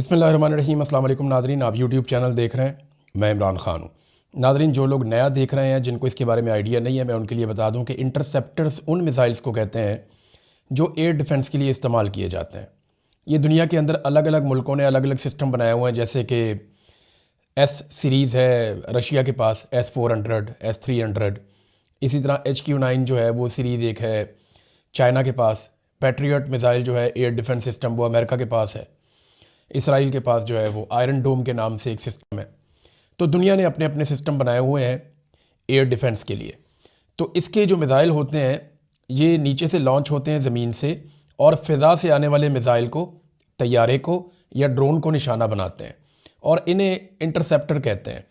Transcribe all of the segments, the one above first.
बिस्मिल्लाहिर्रहमानिर्रहीम। अस्सलाम वालेकुम नाज़रीन, आप यूट्यूब चैनल देख रहे हैं, मैं इमरान ख़ान हूँ। नाज़रीन, जो लोग नया देख रहे हैं, जिनको इसके बारे में आइडिया नहीं है, मैं उनके लिए बता दूँ कि इंटरसेप्टर्स उन मिसाइल्स को कहते हैं जो एयर डिफेंस के लिए इस्तेमाल किए जाते हैं। ये दुनिया के अंदर अलग अलग मुल्कों ने अलग अलग सिस्टम बनाए हुए हैं, जैसे कि एस सीरीज़ है रशिया के पास, S-400, S-300। इसी तरह HQ-9 जो है वो सीरीज़ एक है चाइना के पास। पैट्रियट मिसाइल जो है एयर डिफेंस सिस्टम वो अमेरिका के पास है। इसराइल के पास जो है वो आयरन डोम के नाम से एक सिस्टम है। तो दुनिया ने अपने अपने सिस्टम बनाए हुए हैं एयर डिफेंस के लिए। तो इसके जो मिसाइल होते हैं ये नीचे से लॉन्च होते हैं ज़मीन से, और फ़िज़ा से आने वाले मिसाइल को, तैयारे को या ड्रोन को निशाना बनाते हैं, और इन्हें इंटरसेप्टर कहते हैं।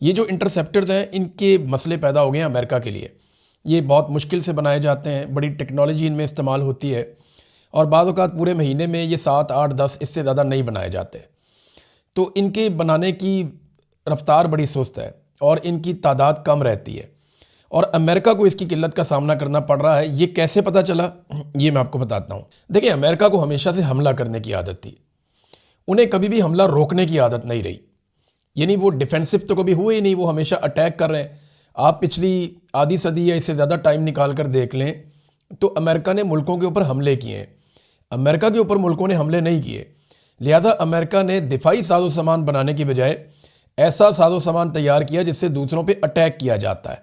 ये जो इंटरसेप्टर्स हैं इनके मसले पैदा हो गए हैं अमेरिका के लिए। ये बहुत मुश्किल से बनाए जाते हैं, बड़ी टेक्नोलॉजी इनमें इस्तेमाल होती है, और बाज़ औक़ात पूरे महीने में ये 7, 8, 10 इससे ज़्यादा नहीं बनाए जाते। तो इनके बनाने की रफ्तार बड़ी सुस्त है और इनकी तादाद कम रहती है, और अमेरिका को इसकी किल्लत का सामना करना पड़ रहा है। ये कैसे पता चला, ये मैं आपको बताता हूँ। देखिए, अमेरिका को हमेशा से हमला करने की आदत थी, उन्हें कभी भी हमला रोकने की आदत नहीं रही। यानी वो डिफेंसिव तो कभी हुए ही नहीं, वो हमेशा अटैक कर रहे हैं। आप पिछली आधी सदी या इससे ज़्यादा टाइम निकाल कर देख लें तो अमेरिका ने मुल्कों के ऊपर हमले किए हैं, अमेरिका के ऊपर मुल्कों ने हमले नहीं किए। लिहाजा अमेरिका ने दिफाई साजो सामान बनाने की बजाय ऐसा साजो सामान तैयार किया जिससे दूसरों पे अटैक किया जाता है,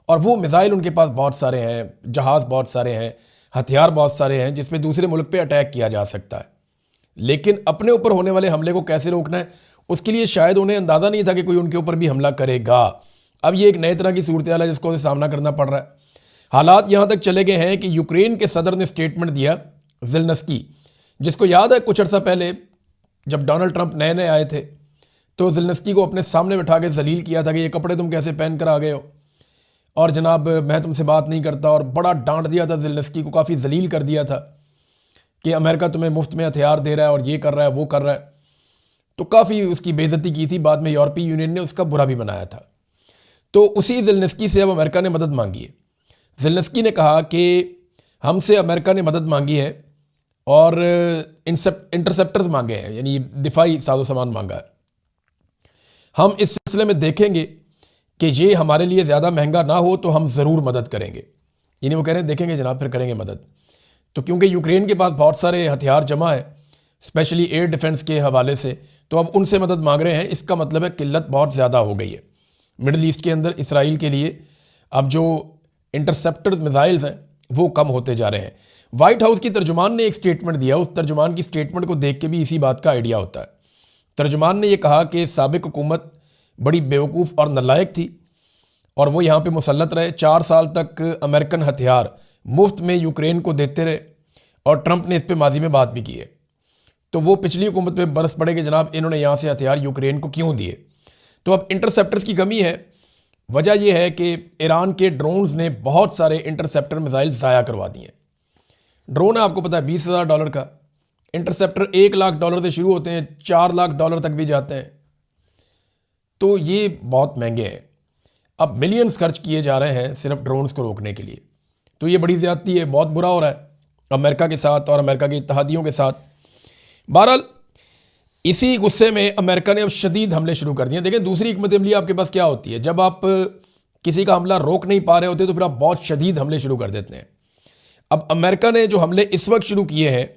और वो मिसाइल उनके पास बहुत सारे हैं, जहाज़ बहुत सारे हैं, हथियार बहुत सारे हैं जिस पे दूसरे मुल्क पे अटैक किया जा सकता है। लेकिन अपने ऊपर होने वाले हमले को कैसे रोकना है, उसके लिए शायद उन्हें अंदाज़ा नहीं था कि कोई उनके ऊपर भी हमला करेगा। अब ये एक नए तरह की सूरत हाल है जिसको उन्हें सामना करना पड़ रहा है। हालात यहाँ तक चले गए हैं कि यूक्रेन के सदर ने स्टेटमेंट दिया, ज़ेलेंस्की, जिसको याद है कुछ अर्सा पहले जब डोनाल्ड ट्रंप नए नए आए थे तो ज़ेलेंस्की को अपने सामने बिठा के जलील किया था कि ये कपड़े तुम कैसे पहन कर आ गए हो, और जनाब मैं तुमसे बात नहीं करता, और बड़ा डांट दिया था ज़ेलेंस्की को, काफ़ी जलील कर दिया था कि अमेरिका तुम्हें मुफ्त में हथियार दे रहा है और ये कर रहा है वो कर रहा है। तो काफ़ी उसकी बेइज्जती की थी। बाद में यूरोपीय यूनियन ने उसका बुरा भी बनाया था। तो उसी ज़ेलेंस्की से अब अमेरिका ने मदद मांगी है। ज़ेलेंस्की ने कहा कि हमसे अमेरिका ने मदद मांगी है और इंटरसेप्टर्स मांगे हैं, यानी दिफाई साजो सामान मांगा है। हम इस सिलसिले में देखेंगे कि ये हमारे लिए ज़्यादा महंगा ना हो तो हम ज़रूर मदद करेंगे। यानी वो कह रहे हैं देखेंगे जनाब, फिर करेंगे मदद। तो क्योंकि यूक्रेन के पास बहुत सारे हथियार जमा है, स्पेशली एयर डिफेंस के हवाले से, तो अब उनसे मदद मांग रहे हैं। इसका मतलब है किल्लत बहुत ज़्यादा हो गई है मिडल ईस्ट के अंदर। इसराइल के लिए अब जो इंटरसेप्टर मिसाइल्स हैं वो कम होते जा रहे हैं। वाइट हाउस की तर्जुमान ने एक स्टेटमेंट दिया, उस तर्जुमान की स्टेटमेंट को देख के भी इसी बात का आइडिया होता है। तर्जुमान ने यह कहा कि साबिक हुकूमत बड़ी बेवकूफ़ और नालायक थी और वो यहाँ पे मुसल्लत रहे। 4 साल तक अमेरिकन हथियार मुफ्त में यूक्रेन को देते रहे, और ट्रंप ने इस पर माजी में बात भी की है। तो वो पिछली हुकूमत पे बरस पड़े कि जनाब इन्होंने यहाँ से हथियार यूक्रेन को क्यों दिए। तो अब इंटरसेप्टर्स की कमी है। वजह यह है कि ईरान के ड्रोन्स ने बहुत सारे इंटरसेप्टर मिसाइल ज़ाया करवा दिए। ड्रोन है आपको पता है $20,000 का, इंटरसेप्टर $1 लाख से शुरू होते हैं, $4 लाख तक भी जाते हैं। तो ये बहुत महंगे हैं। अब मिलियंस खर्च किए जा रहे हैं सिर्फ ड्रोन्स को रोकने के लिए। तो ये बड़ी ज़्यादती है, बहुत बुरा हो रहा है अमेरिका के साथ और अमेरिका के इत्तहादियों के साथ। बहरहाल इसी गुस्से में अमेरिका ने अब शदीद हमले शुरू कर दिए। देखें, दूसरी हिकमत अमली आपके पास क्या होती है, जब आप किसी का हमला रोक नहीं पा रहे होते तो फिर आप बहुत शदीद हमले शुरू कर देते हैं। अब अमेरिका ने जो हमले इस वक्त शुरू किए हैं,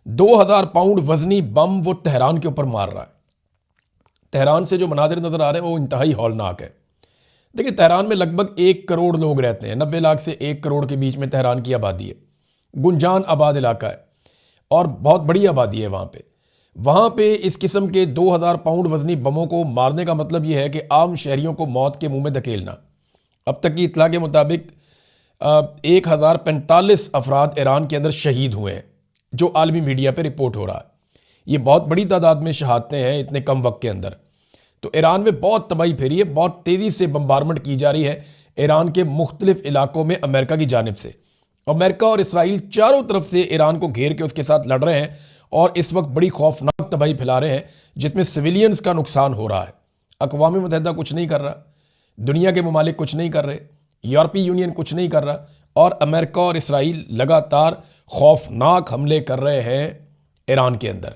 2000 पाउंड वजनी बम वो तेहरान के ऊपर मार रहा है। तेहरान से जो मनाजिर नज़र आ रहे हैं वो इंतहाई हौलनाक है। देखिए, तेहरान में लगभग 1 करोड़ लोग रहते हैं, 90 लाख से 1 करोड़ के बीच में तेहरान की आबादी है। गुंजान आबाद इलाका है और बहुत बड़ी आबादी है वहाँ पे इस किस्म के 2000 पाउंड वजनी बमों को मारने का मतलब यह है कि आम शहरियों को मौत के मुंह में धकेलना। अब तक की इतला के मुताबिक 1045 अफराद ईरान के अंदर शहीद हुए हैं, जो आलमी मीडिया पे रिपोर्ट हो रहा है। ये बहुत बड़ी तादाद में शहादतें हैं इतने कम वक्त के अंदर। तो ईरान में बहुत तबाही फैली है, बहुत तेज़ी से बम्बारमेंट की जा रही है ईरान के मुख्तलिफ इलाकों में अमेरिका की जानिब से। अमेरिका और इसराइल चारों तरफ से ईरान को घेर के उसके साथ लड़ रहे हैं और इस वक्त बड़ी खौफनाक तबाही फैला रहे हैं जिसमें सिविलियंस का नुकसान हो रहा है। अक़वाम मुत्तहिदा कुछ नहीं कर रहा, दुनिया के ममालिक कुछ नहीं कर रहे, यूरोपीय यूनियन कुछ नहीं कर रहा, और अमेरिका और इसराइल लगातार खौफनाक हमले कर रहे हैं ईरान के अंदर।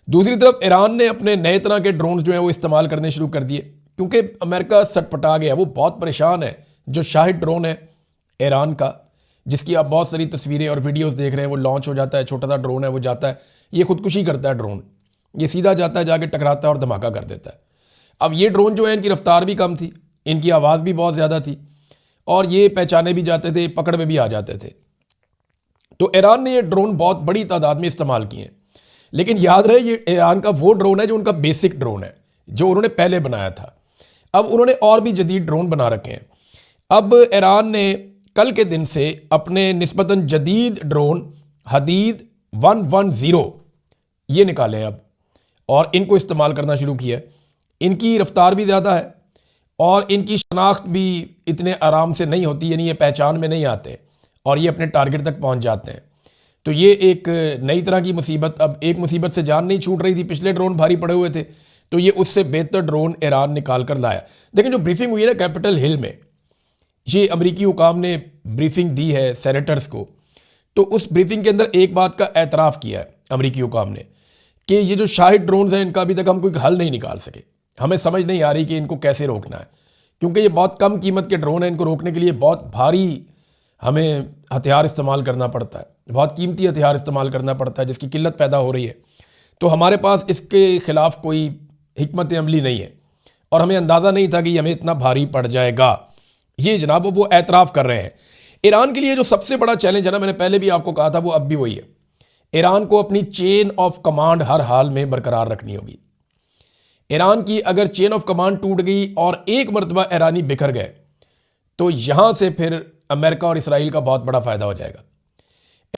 दूसरी तरफ ईरान ने अपने नए तरह के ड्रोन जो हैं वो इस्तेमाल करने शुरू कर दिए, क्योंकि अमेरिका सटपटा गया, वो बहुत परेशान है। जो शाहिद ड्रोन है ईरान का, जिसकी आप बहुत सारी तस्वीरें और वीडियोस देख रहे हैं, वो लॉन्च हो जाता है, छोटा सा ड्रोन है, वो जाता है, ये खुदकुशी करता है ड्रोन, ये सीधा जाता है, जाके टकराता है और धमाका कर देता है। अब ये ड्रोन जो है इनकी रफ्तार भी कम थी, इनकी आवाज़ भी बहुत ज़्यादा थी, और ये पहचाने भी जाते थे, पकड़ में भी आ जाते थे। तो ईरान ने ये ड्रोन बहुत बड़ी तादाद में इस्तेमाल किए हैं। लेकिन याद रहे, ये ईरान का वो ड्रोन है जो उनका बेसिक ड्रोन है, जो उन्होंने पहले बनाया था। अब उन्होंने और भी जदीद ड्रोन बना रखे हैं। अब ईरान ने कल के दिन से अपने निस्बतन जदीद ड्रोन हदीद 110 ये निकाले हैं अब, और इनको इस्तेमाल करना शुरू किया है। इनकी रफ्तार भी ज़्यादा है और इनकी शनाख्त भी इतने आराम से नहीं होती, यानी ये पहचान में नहीं आते और ये अपने टारगेट तक पहुंच जाते हैं। तो ये एक नई तरह की मुसीबत, अब एक मुसीबत से जान नहीं छूट रही थी, पिछले ड्रोन भारी पड़े हुए थे, तो ये उससे बेहतर ड्रोन ईरान निकाल कर लाया। लेकिन जो ब्रीफिंग हुई है ना कैपिटल हिल में, ये अमरीकी हुकाम ने ब्रीफिंग दी है सेनेटर्स को, तो उस ब्रीफिंग के अंदर एक बात का एतराफ़ किया है अमरीकी हुकाम ने कि ये जो शाहिद ड्रोन्स हैं इनका अभी तक हम कोई हल नहीं निकाल सके। हमें समझ नहीं आ रही कि इनको कैसे रोकना है, क्योंकि ये बहुत कम कीमत के ड्रोन हैं, इनको रोकने के लिए बहुत भारी हमें हथियार इस्तेमाल करना पड़ता है, बहुत कीमती हथियार इस्तेमाल करना पड़ता है, जिसकी किल्लत पैदा हो रही है। तो हमारे पास इसके ख़िलाफ़ कोई हिकमत अमली नहीं है और हमें अंदाज़ा नहीं था कि हमें इतना भारी पड़ जाएगा। ये जनाब वो एतराफ़ कर रहे हैं। ईरान के लिए जो सबसे बड़ा चैलेंज है ना, मैंने पहले भी आपको कहा था, वो अब भी वही है। ईरान को अपनी चेन ऑफ कमांड हर हाल में बरकरार रखनी होगी। ईरान की अगर चेन ऑफ कमांड टूट गई और एक मरतबा ईरानी बिखर गए, तो यहाँ से फिर अमेरिका और इसराइल का बहुत बड़ा फ़ायदा हो जाएगा।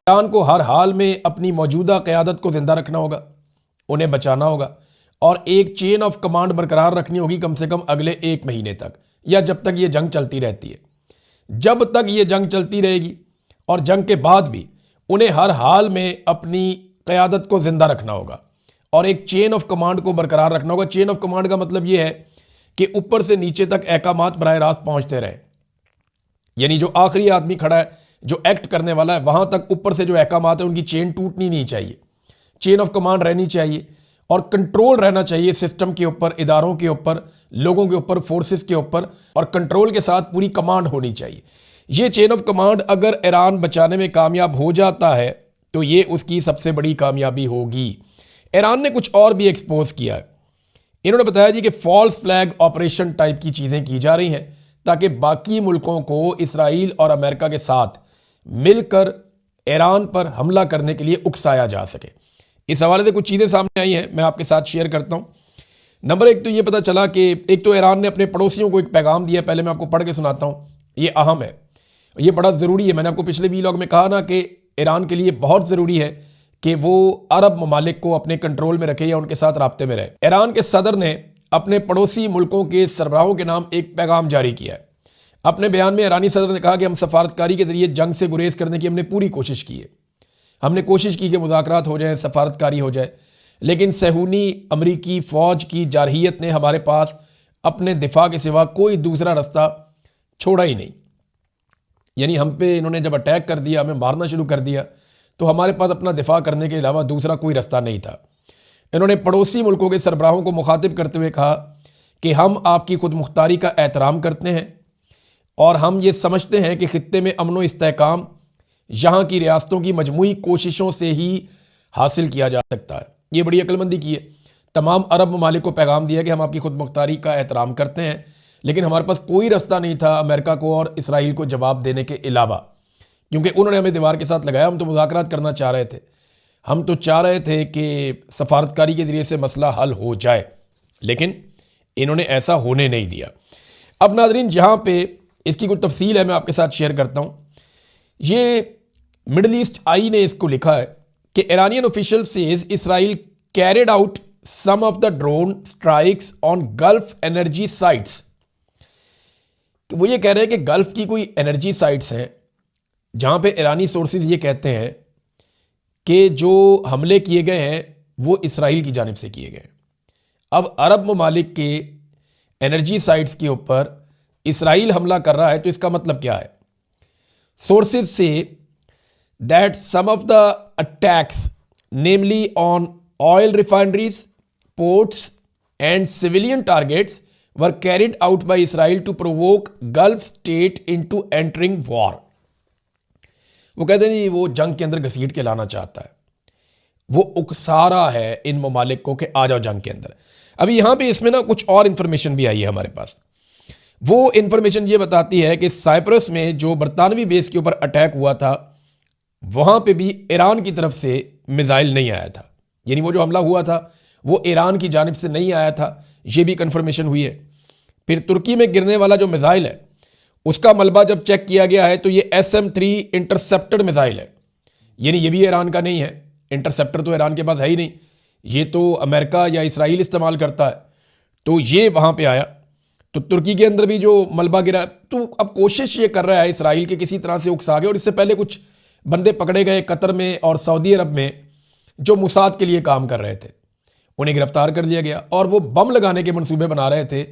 ईरान को हर हाल में अपनी मौजूदा क़यादत को ज़िंदा रखना होगा, उन्हें बचाना होगा और एक चेन ऑफ कमांड बरकरार रखनी होगी कम से कम अगले 1 महीने तक, या जब तक ये जंग चलती रहती है। जब तक ये जंग चलती रहेगी और जंग के बाद भी उन्हें हर हाल में अपनी क़यादत को ज़िंदा रखना होगा और एक चेन ऑफ कमांड को बरकरार रखना होगा। चेन ऑफ कमांड का मतलब ये है कि ऊपर से नीचे तक अहकामात बराह रास्त पहुँचते रहें, यानी जो आखिरी आदमी खड़ा है, जो एक्ट करने वाला है, वहाँ तक ऊपर से जो अहकामात है उनकी चेन टूटनी नहीं चाहिए, चेन ऑफ कमांड रहनी चाहिए और कंट्रोल रहना चाहिए सिस्टम के ऊपर, इदारों के ऊपर, लोगों के ऊपर, फोर्सेस के ऊपर, और कंट्रोल के साथ पूरी कमांड होनी चाहिए। ये चेन ऑफ कमांड अगर ईरान बचाने में कामयाब हो जाता है तो ये उसकी सबसे बड़ी कामयाबी होगी। ईरान ने कुछ और भी एक्सपोज किया है। इन्होंने बताया जी कि फॉल्स फ्लैग ऑपरेशन टाइप की चीज़ें की जा रही हैं ताकि बाकी मुल्कों को इसराइल और अमेरिका के साथ मिलकर ईरान पर हमला करने के लिए उकसाया जा सके। इस हवाले से कुछ चीज़ें सामने आई हैं, मैं आपके साथ शेयर करता हूँ। नंबर 1 तो ये पता चला कि एक तो ईरान ने अपने पड़ोसियों को एक पैगाम दिया, पहले मैं आपको पढ़ के सुनाता हूँ, ये अहम है, ये बड़ा ज़रूरी है। मैंने आपको पिछले वीलॉग में कहा ना कि ईरान के लिए बहुत ज़रूरी है कि वो अरब ममालिक को अपने कंट्रोल में रखे या उनके साथ राब्ते में रहे। ईरान के सदर ने अपने पड़ोसी मुल्कों के सरबराहों के नाम एक पैगाम जारी किया है। अपने बयान में ईरानी सदर ने कहा कि हम सफारतकारी के ज़रिए जंग से गुरेज करने की हमने पूरी कोशिश की है, हमने कोशिश की कि मुज़ाकरात हो जाए, सफारतकारी हो जाए, लेकिन सहूनी अमरीकी फ़ौज की जारहियत ने हमारे पास अपने दिफा के सिवा कोई दूसरा रास्ता छोड़ा ही नहीं। यानी हम पे इन्होंने जब अटैक कर दिया, हमें मारना शुरू कर दिया, तो हमारे पास अपना दिफा करने के अलावा दूसरा कोई रास्ता नहीं था। इन्होंने पड़ोसी मुल्कों के सरबराहों को मुखातिब करते हुए कहा कि हम आपकी खुद मुख्तारी का एहतराम करते हैं और हम ये समझते हैं कि खित्ते में अमन व इस्तेहकाम यहाँ की रियासतों की मजमूई कोशिशों से ही हासिल किया जा सकता है। ये बड़ी अक्लमंदी की है। तमाम अरब ममालिक को पैगाम दिया कि हम आपकी खुद मुख्तारी का एहतराम करते हैं, लेकिन हमारे पास कोई रास्ता नहीं था अमेरिका को और इसराइल को जवाब देने के अलावा, क्योंकि उन्होंने हमें दीवार के साथ लगाया। हम तो मुज़ाकरात करना चाह रहे थे, हम तो चाह रहे थे कि सफारतकारी के ज़रिए से मसला हल हो जाए, लेकिन इन्होंने ऐसा होने नहीं दिया। अब नाज़रीन, जहाँ पे इसकी कुछ तफसील है मैं आपके साथ शेयर करता हूँ। ये मिडल ईस्ट आई ने इसको लिखा है कि Iranian official says Israel carried out some of the drone strikes on Gulf energy sites. वो ये कह रहे हैं कि गल्फ की कोई एनर्जी साइट्स हैं जहाँ पे ईरानी सोर्सेज ये कहते हैं कि जो हमले किए गए हैं वो इसराइल की जानिब से किए गए। अब अरब ममालिक के एनर्जी साइट्स के ऊपर इसराइल हमला कर रहा है, तो इसका मतलब क्या है? Sources say that some of the attacks, namely on oil refineries, ports and civilian targets were carried out by Israel to provoke Gulf state into entering war. वो कहते हैं जी वो जंग के अंदर घसीट के लाना चाहता है, वो उकसा रहा है इन ममालिक को कि आ जाओ जंग के अंदर। अभी यहाँ पे इसमें ना कुछ और इन्फॉर्मेशन भी आई है हमारे पास। वो इन्फॉर्मेशन ये बताती है कि साइप्रस में जो बरतानवी बेस के ऊपर अटैक हुआ था वहाँ पे भी ईरान की तरफ से मिसाइल नहीं आया था, यानी वो जो हमला हुआ था वो ईरान की जानिब से नहीं आया था, ये भी कन्फर्मेशन हुई है। फिर तुर्की में गिरने वाला जो मिसाइल है उसका मलबा जब चेक किया गया है तो ये SM-3 इंटरसेप्टर मिसाइल है, यानी ये भी ईरान का नहीं है। इंटरसेप्टर तो ईरान के पास है ही नहीं, ये तो अमेरिका या इसराइल इस्तेमाल करता है। तो ये वहाँ पे आया। तो तुर्की के अंदर भी जो मलबा गिरा, तो अब कोशिश ये कर रहा है इसराइल के किसी तरह से उकसा के, और इससे पहले कुछ बंदे पकड़े गए कतर में और सऊदी अरब में जो मुसाद के लिए काम कर रहे थे, उन्हें गिरफ्तार कर लिया गया और वो बम लगाने के मंसूबे बना रहे थे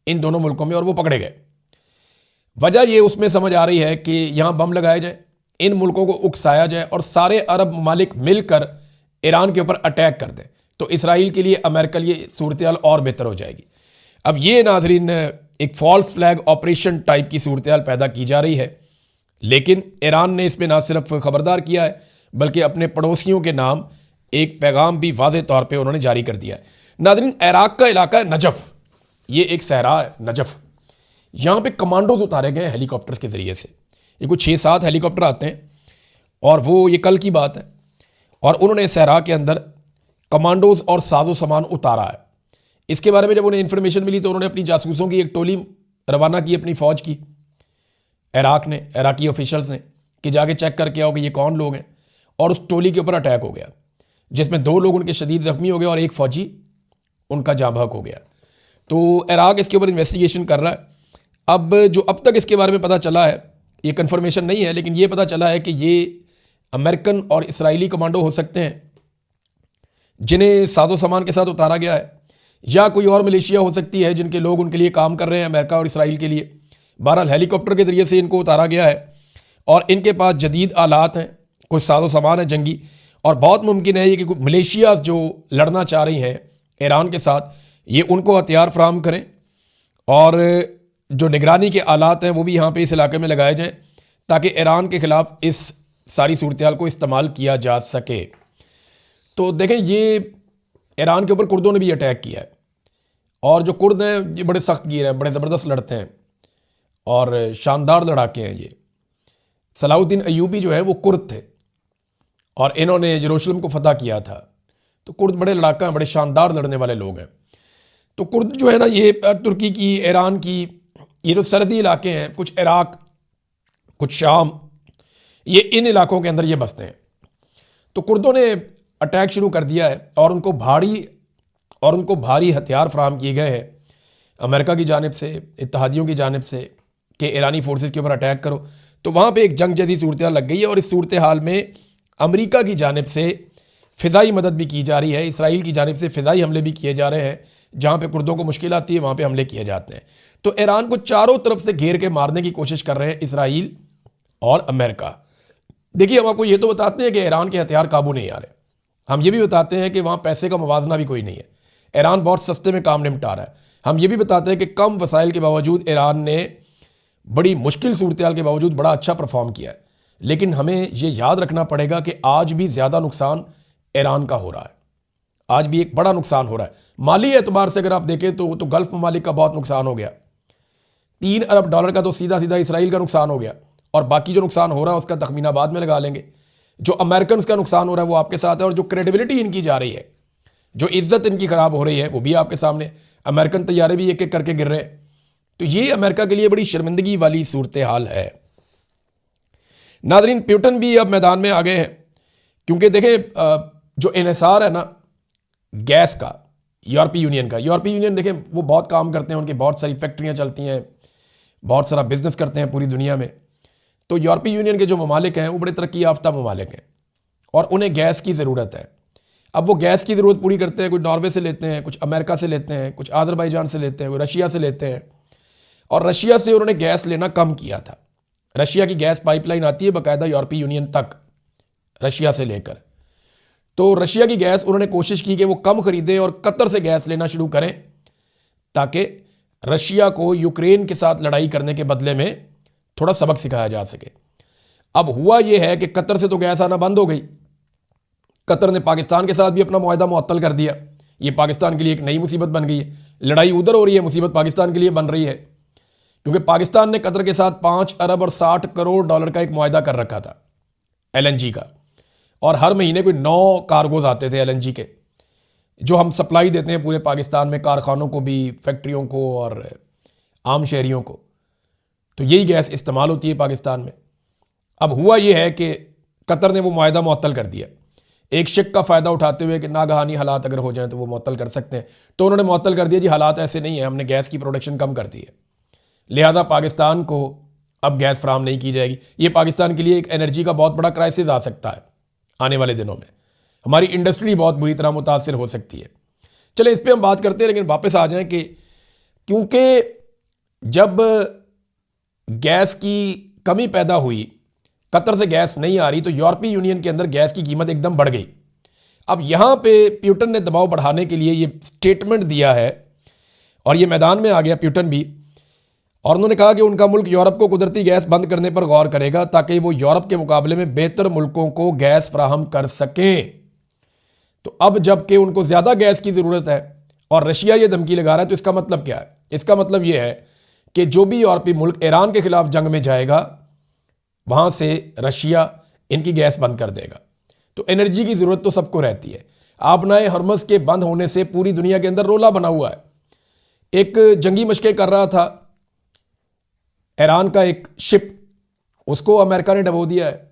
इन दोनों मुल्कों में, और वो पकड़े गए। वजह ये उसमें समझ आ रही है कि यहाँ बम लगाया जाए, इन मुल्कों को उकसाया जाए और सारे अरब ममालिक मिलकर ईरान के ऊपर अटैक कर दें, तो इसराइल के लिए, अमेरिका के लिए सूरत हाल और बेहतर हो जाएगी। अब ये नाजरीन एक फॉल्स फ्लैग ऑपरेशन टाइप की सूरत हाल पैदा की जा रही है, लेकिन ईरान ने इस पर ना सिर्फ खबरदार किया है बल्कि अपने पड़ोसियों के नाम एक पैगाम भी वाज़ेह तौर पे उन्होंने जारी कर दिया है। नाज़रीन, इराक का इलाका है नजफ़, ये एक सहरा है नजफ़, यहाँ पे कमांडोज उतारे गए हेलीकॉप्टर्स के ज़रिए से। ये कुछ 6-7 हेलीकॉप्टर आते हैं और वो ये कल की बात है, और उन्होंने सहरा के अंदर कमांडोज और साजो सामान उतारा है। इसके बारे में जब उन्हें इन्फॉर्मेशन मिली तो उन्होंने अपनी जासूसों की एक टोली रवाना की, अपनी फ़ौज की, इराक ने, इराकी ऑफिशियल्स ने, कि जाके चेक करके आओ कि ये कौन लोग हैं। और उस टोली के ऊपर अटैक हो गया जिसमें 2 लोग उनके शदीद ज़ख्मी हो गए और एक फ़ौजी उनका जाँ बहक हो गया। तो इराक इसके ऊपर इन्वेस्टिगेशन कर रहा है। अब जो अब तक इसके बारे में पता चला है, ये कन्फर्मेशन नहीं है, लेकिन ये पता चला है कि ये अमेरिकन और इसराइली कमांडो हो सकते हैं जिन्हें साजो सामान के साथ उतारा गया है, या कोई और मलेशिया हो सकती है जिनके लोग उनके लिए काम कर रहे हैं, अमेरिका और इसराइल के लिए। बहरहाल हेलीकॉप्टर के ज़रिए से इनको उतारा गया है और इनके पास जदीद आलात हैं, कुछ साजो सामान है जंगी, और बहुत मुमकिन है ये कि मलेशिया जो लड़ना चाह रही हैं ईरान के साथ, ये उनको हथियार फराहम करें और जो निगरानी के आलात हैं वो भी यहाँ पे इस इलाके में लगाए जाएँ ताकि ईरान के ख़िलाफ़ इस सारी सूरत हाल को इस्तेमाल किया जा सके। तो देखें, ये ईरान के ऊपर कुर्दों ने भी अटैक किया है, और जो कुर्द हैं ये बड़े सख्त गिर हैं, बड़े ज़बरदस्त लड़ते हैं और शानदार लड़ाके हैं। ये सलाहुद्दीन अयूबी जो है वो कुर्द थे और इन्होंने यरूशलेम को फतह किया था। तो कुर्द बड़े लड़ाका हैं, बड़े शानदार लड़ने वाले लोग हैं। तो कुर्द जो है ना, ये तुर्की की, ईरान की, ये जो सरहदी इलाके हैं, कुछ इराक, कुछ शाम, ये इन इलाकों के अंदर ये बसते हैं। तो कुर्दों ने अटैक शुरू कर दिया है और उनको भारी हथियार फराहम किए गए हैं अमेरिका की जानिब से, इत्तेहादियों की जानिब से, कि ईरानी फोर्सेस के ऊपर अटैक करो। तो वहाँ पे एक जंग जैसी सूरत हाल लग गई है और इस सूरत हाल में अमेरिका की जानिब से फ़िज़ाई मदद भी की जा रही है, इसराइल की जानिब से फ़िज़ाई हमले भी किए जा रहे हैं। जहाँ पे कुर्दों को मुश्किल आती है वहाँ पे हमले किए जाते हैं। तो ईरान को चारों तरफ से घेर के मारने की कोशिश कर रहे हैं इसराइल और अमेरिका। देखिए, हम आपको ये तो बताते हैं कि ईरान के हथियार काबू नहीं आ रहे, हम ये भी बताते हैं कि वहाँ पैसे का मुवाजना भी कोई नहीं है, ईरान बहुत सस्ते में काम निपटा रहा है। हम ये भी बताते हैं कि कम वसाइल के बावजूद ईरान ने बड़ी मुश्किल सूरत हाल के बावजूद बड़ा अच्छा परफॉर्म किया है। लेकिन हमें ये याद रखना पड़ेगा कि आज भी ज़्यादा नुकसान ईरान का हो रहा है, आज भी एक बड़ा नुकसान हो रहा है। माली एतबार से अगर आप देखें तो गल्फ ममालिक का बहुत नुकसान हो गया, $3 अरब का तो सीधा सीधा इसराइल का नुकसान हो गया, और बाकी जो नुकसान हो रहा है उसका तखमीना बाद में लगा लेंगे। जो अमेरिकन का नुकसान हो रहा है वो आपके साथ है, और जो क्रेडिबिलिटी इनकी जा रही है, जो इज्जत इनकी ख़राब हो रही है, वो भी आपके सामने। अमेरिकन तैयारे भी एक एक करके गिर रहे हैं। तो ये अमेरिका के लिए बड़ी शर्मिंदगी वाली सूरत हाल है। नाज़रीन, पुतिन भी अब मैदान में आ गए हैं, क्योंकि देखें जो इन्हिसार है ना गैस का, यूरोपीय यूनियन का, यूरोपीय यूनियन देखें वो बहुत काम करते हैं, उनकी बहुत सारी फैक्ट्रियाँ चलती हैं, बहुत सारा बिजनेस करते हैं पूरी दुनिया में। तो यूरोपीय यूनियन के जो ममालिक हैं वो बड़े तरक्की याफ्ता ममालिक हैं और उन्हें गैस की ज़रूरत है। अब वो गैस की ज़रूरत पूरी करते हैं, कुछ नॉर्वे से लेते हैं, कुछ अमेरिका से लेते हैं, कुछ आज़रबाईजान से लेते हैं, कुछ रशिया से लेते हैं। और रशिया से उन्होंने गैस लेना कम किया था। रशिया की गैस पाइपलाइन आती है बाकायदा यूरोपीय यूनियन तक, रशिया से लेकर। तो रशिया की गैस उन्होंने कोशिश की कि वो कम खरीदें और कतर से गैस लेना शुरू करें, ताकि रशिया को यूक्रेन के साथ लड़ाई करने के बदले में थोड़ा सबक सिखाया जा सके। अब हुआ यह है कि कतर से तो गैस आना बंद हो गई। कतर ने पाकिस्तान के साथ भी अपना मुआहदा मुअत्तल कर दिया। ये पाकिस्तान के लिए एक नई मुसीबत बन गई है। लड़ाई उधर हो रही है, मुसीबत पाकिस्तान के लिए बन रही है, क्योंकि पाकिस्तान ने कतर के साथ 5 अरब और 60 करोड़ डॉलर का एक मुआहदा कर रखा था एलएनजी का, और हर महीने कोई 9 कार्गोज आते थे एलएनजी के, जो हम सप्लाई देते हैं पूरे पाकिस्तान में, कारखानों को भी, फैक्ट्रियों को और आम शहरियों को। तो यही गैस इस्तेमाल होती है पाकिस्तान में। अब हुआ यह है कि कतर ने वो मुआहदा मुअत्तल कर दिया, एक शक का फ़ायदा उठाते हुए कि नागहानी हालात अगर हो जाएं तो वो मुअत्तल कर सकते हैं। तो उन्होंने मुअत्तल कर दिया, जी हालात ऐसे नहीं है, हमने गैस की प्रोडक्शन कम कर दी है, लिहाजा पाकिस्तान को अब गैस फराहम नहीं की जाएगी। ये पाकिस्तान के लिए एक एनर्जी का बहुत बड़ा क्राइसिस आ सकता है आने वाले दिनों में। हमारी इंडस्ट्री बहुत बुरी तरह मुतासर हो सकती है। चले इस पर हम बात करते हैं, लेकिन वापस आ जाएं कि क्योंकि जब गैस की कमी पैदा हुई, कतर से गैस नहीं आ रही, तो यूरोपीय यूनियन के अंदर गैस की कीमत एकदम बढ़ गई। अब यहां पे प्यूटन ने दबाव बढ़ाने के लिए ये स्टेटमेंट दिया है, और ये मैदान में आ गया प्यूटन भी, और उन्होंने कहा कि उनका मुल्क यूरोप को कुदरती गैस बंद करने पर गौर करेगा, ताकि वो यूरोप के मुकाबले में बेहतर मुल्कों को गैस फराहम कर सकें। तो अब जबकि उनको ज़्यादा गैस की ज़रूरत है और रशिया ये धमकी लगा रहा है, तो इसका मतलब क्या है? इसका मतलब ये है कि जो भी यूरोपीय मुल्क ईरान के खिलाफ जंग में जाएगा, वहाँ से रशिया इनकी गैस बंद कर देगा। तो एनर्जी की ज़रूरत तो सबको रहती है। आबनाए हरमज़ के बंद होने से पूरी दुनिया के अंदर रोला बना हुआ है। एक जंगी मशक़ें कर रहा था ईरान का एक शिप, उसको अमेरिका ने डबो दिया है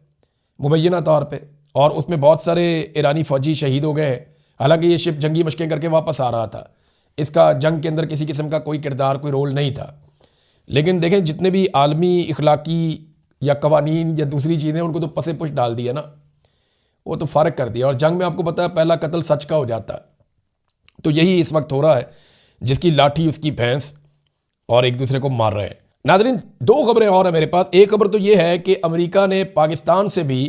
मुबैना तौर पे, और उसमें बहुत सारे ईरानी फ़ौजी शहीद हो गए हैं। हालांकि ये शिप जंगी मशक़ें करके वापस आ रहा था, इसका जंग के अंदर किसी किस्म का कोई किरदार, कोई रोल नहीं था। लेकिन देखें, जितने भी आलमी इखलाकी या कवानीन या दूसरी चीज़ें, उनको तो पसे पुश डाल दिया ना, वो तो फ़र्क कर दिया। और जंग में आपको पता है पहला कत्ल सच का हो जाता है। तो यही इस वक्त हो रहा है, जिसकी लाठी उसकी भैंस, और एक दूसरे को मार रहे हैं। नाज़रीन, 2 खबरें और हैं मेरे पास। एक खबर तो ये है कि अमेरिका ने पाकिस्तान से भी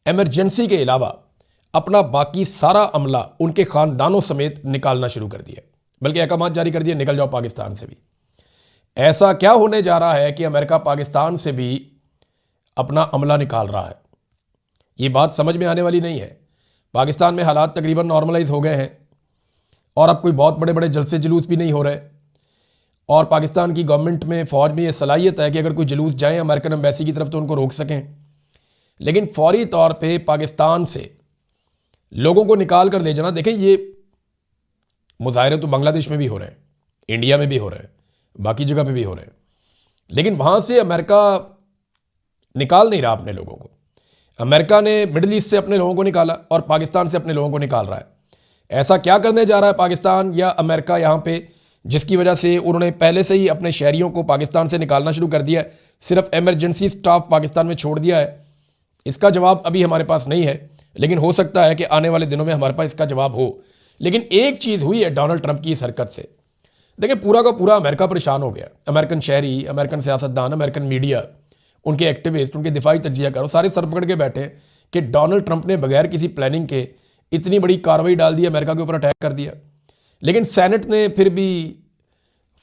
एमरजेंसी के अलावा अपना बाकी सारा अमला उनके ख़ानदानों समेत निकालना शुरू कर दिया, बल्कि अहकाम जारी कर दिए, निकल जाओ पाकिस्तान से भी। ऐसा क्या होने जा रहा है कि अमेरिका पाकिस्तान से भी अपना अमला निकाल रहा है? ये बात समझ में आने वाली नहीं है। पाकिस्तान में हालात तकरीबन नॉर्मलाइज हो गए हैं, और अब कोई बहुत बड़े बड़े जलसे जुलूस भी नहीं हो रहे, और पाकिस्तान की गवर्नमेंट में, फ़ौज में ये सलाहियत है कि अगर कोई जुलूस जाए अमेरिकन एम्बेसी की तरफ तो उनको रोक सकें। लेकिन फौरी तौर पे पाकिस्तान से लोगों को निकाल कर ले जाना, देखें ये मुजाहरे तो बांग्लादेश में भी हो रहे हैं, इंडिया में भी हो रहे हैं, बाकी जगह पे भी हो रहे हैं, लेकिन वहाँ से अमेरिका निकाल नहीं रहा अपने लोगों को। अमेरिका ने मिडिल ईस्ट से अपने लोगों को निकाला और पाकिस्तान से अपने लोगों को निकाल रहा है। ऐसा क्या करने जा रहा है पाकिस्तान या अमेरिका यहाँ पे, जिसकी वजह से उन्होंने पहले से ही अपने शहरियों को पाकिस्तान से निकालना शुरू कर दिया है, सिर्फ एमरजेंसी स्टाफ पाकिस्तान में छोड़ दिया है? इसका जवाब अभी हमारे पास नहीं है, लेकिन हो सकता है कि आने वाले दिनों में हमारे पास इसका जवाब हो। लेकिन एक चीज़ हुई है डोनाल्ड ट्रंप की इस हरकत से, देखिए पूरा का पूरा अमेरिका परेशान हो गया। अमेरिकन शहरी, अमेरिकन सियासतदान, अमेरिकन मीडिया, उनके एक्टिविस्ट, उनके दिफाई तजिया करो, सारे सर पकड़ के बैठे कि डोनाल्ड ट्रंप ने बगैर किसी प्लानिंग के इतनी बड़ी कार्रवाई डाल दी, अमेरिका के ऊपर अटैक कर दिया। लेकिन सेनेट ने फिर भी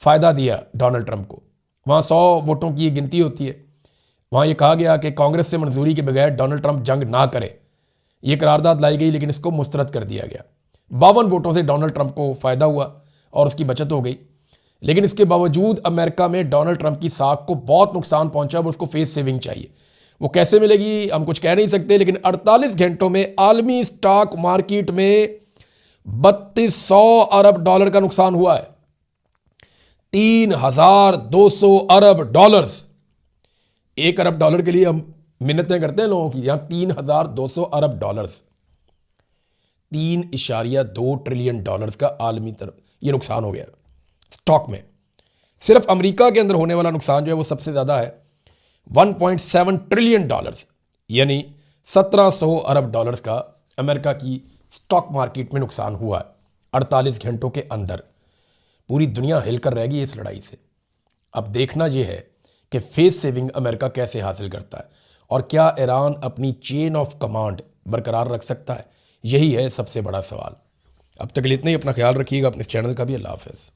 फ़ायदा दिया डोनाल्ड ट्रंप को। वहाँ 100 वोटों की गिनती होती है, वहाँ ये कहा गया कि कांग्रेस से मंजूरी के बगैर डोनाल्ड ट्रंप जंग ना करे, ये करारदाद लाई गई, लेकिन इसको मुस्तरद कर दिया गया। 52 वोटों से डोनाल्ड ट्रंप को फ़ायदा हुआ और उसकी बचत हो गई। लेकिन इसके बावजूद अमेरिका में डोनाल्ड ट्रंप की साख को बहुत नुकसान पहुंचा, और उसको फेस सेविंग चाहिए। वो कैसे मिलेगी हम कुछ कह नहीं सकते, लेकिन 48 घंटों में आलमी स्टॉक मार्केट में 3200 अरब डॉलर का नुकसान हुआ है। 3200 अरब डॉलर्स। 1 अरब डॉलर के लिए हम मिन्नतें करते हैं लोगों की, यहां 3200 अरब डॉलर्स, 3.2 ट्रिलियन डॉलर्स का आलमी तरफ ये नुकसान हो गया स्टॉक में। सिर्फ अमेरिका के अंदर होने वाला नुकसान जो है वो सबसे ज़्यादा है, 1.7 ट्रिलियन डॉलर्स, यानी 1700 अरब डॉलर्स का अमेरिका की स्टॉक मार्केट में नुकसान हुआ है 48 घंटों के अंदर। पूरी दुनिया हिलकर रहेगी इस लड़ाई से। अब देखना यह है कि फेस सेविंग अमेरिका कैसे हासिल करता है, और क्या ईरान अपनी चेन ऑफ कमांड बरकरार रख सकता है। यही है सबसे बड़ा सवाल। अब तक के लिए इतना ही। अपना ख्याल रखिएगा, अपने इस चैनल का भी। अल्लाह हाफ़िज़।